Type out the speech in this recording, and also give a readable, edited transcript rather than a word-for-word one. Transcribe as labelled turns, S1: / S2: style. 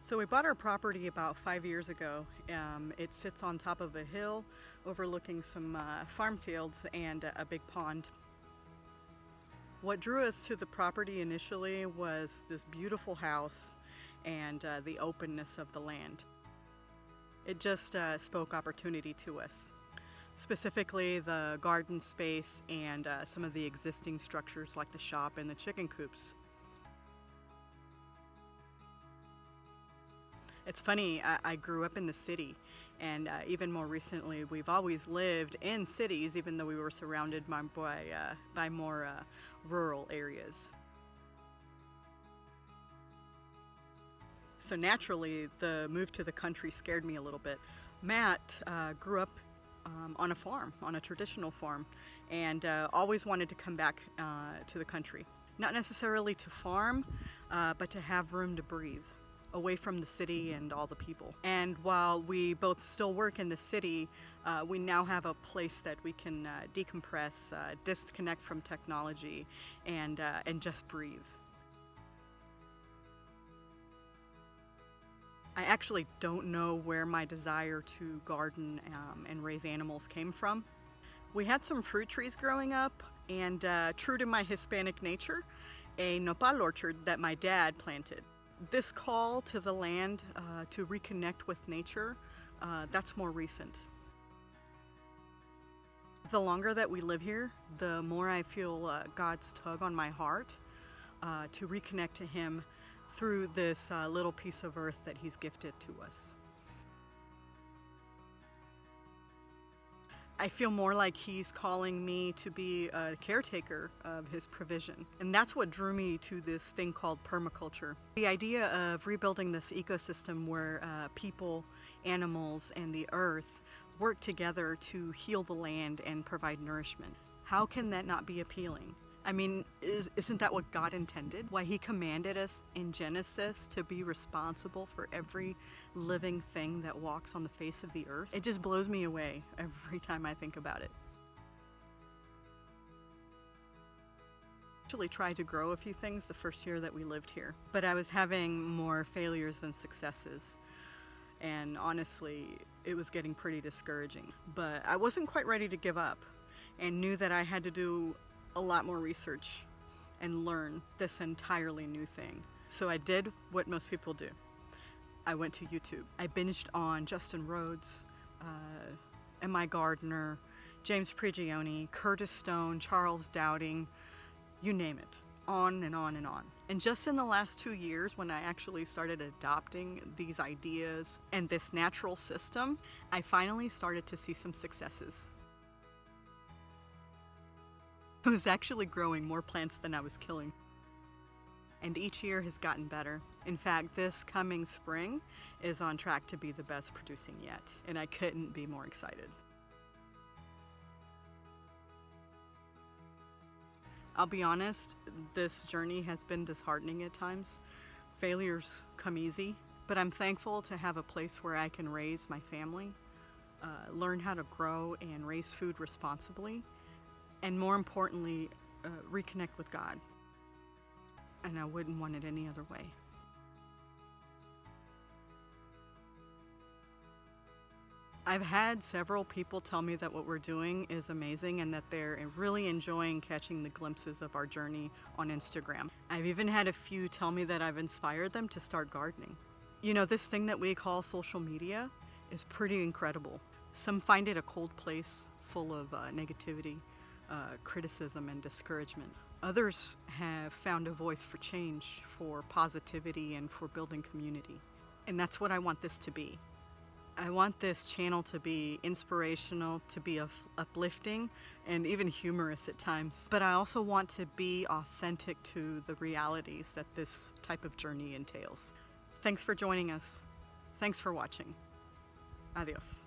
S1: So we bought our property about 5 years ago. It sits on top of a hill overlooking some farm fields and a big pond. What drew us to the property initially was this beautiful house and the openness of the land. It just spoke opportunity to us. Specifically the garden space and some of the existing structures like the shop and the chicken coops. It's funny, I grew up in the city, and even more recently we've always lived in cities even though we were surrounded by more rural areas. So naturally the move to the country scared me a little bit. Matt grew up on a farm, on a traditional farm, and always wanted to come back to the country. Not necessarily to farm, but to have room to breathe, away from the city and all the people. And while we both still work in the city, we now have a place that we can decompress, disconnect from technology, and just breathe. I actually don't know where my desire to garden and raise animals came from. We had some fruit trees growing up, and true to my Hispanic nature, a nopal orchard that my dad planted. This call to the land to reconnect with nature, that's more recent. The longer that we live here, the more I feel God's tug on my heart to reconnect to Him through this little piece of earth that He's gifted to us. I feel more like He's calling me to be a caretaker of His provision. And that's what drew me to this thing called permaculture. The idea of rebuilding this ecosystem where people, animals, and the earth work together to heal the land and provide nourishment. How can that not be appealing? I mean, isn't that what God intended? Why He commanded us in Genesis to be responsible for every living thing that walks on the face of the earth? It just blows me away every time I think about it. I actually tried to grow a few things the first year that we lived here, but I was having more failures than successes. And honestly, it was getting pretty discouraging. But I wasn't quite ready to give up and knew that I had to do a lot more research and learn this entirely new thing. So I did what most people do. I went to YouTube. I binged on Justin Rhodes, M.I. Gardner, James Prigioni, Curtis Stone, Charles Dowding, you name it, on and on and on. And just in the last 2 years, when I actually started adopting these ideas and this natural system, I finally started to see some successes. I was actually growing more plants than I was killing. And each year has gotten better. In fact, this coming spring is on track to be the best producing yet, and I couldn't be more excited. I'll be honest, this journey has been disheartening at times. Failures come easy, but I'm thankful to have a place where I can raise my family, learn how to grow and raise food responsibly, and more importantly, reconnect with God. And I wouldn't want it any other way. I've had several people tell me that what we're doing is amazing and that they're really enjoying catching the glimpses of our journey on Instagram. I've even had a few tell me that I've inspired them to start gardening. You know, this thing that we call social media is pretty incredible. Some find it a cold place full of negativity, criticism, and discouragement. Others have found a voice for change, for positivity, and for building community. And that's what I want this to be. I want this channel to be inspirational, to be uplifting, and even humorous at times. But I also want to be authentic to the realities that this type of journey entails. Thanks for joining us. Thanks for watching. Adios.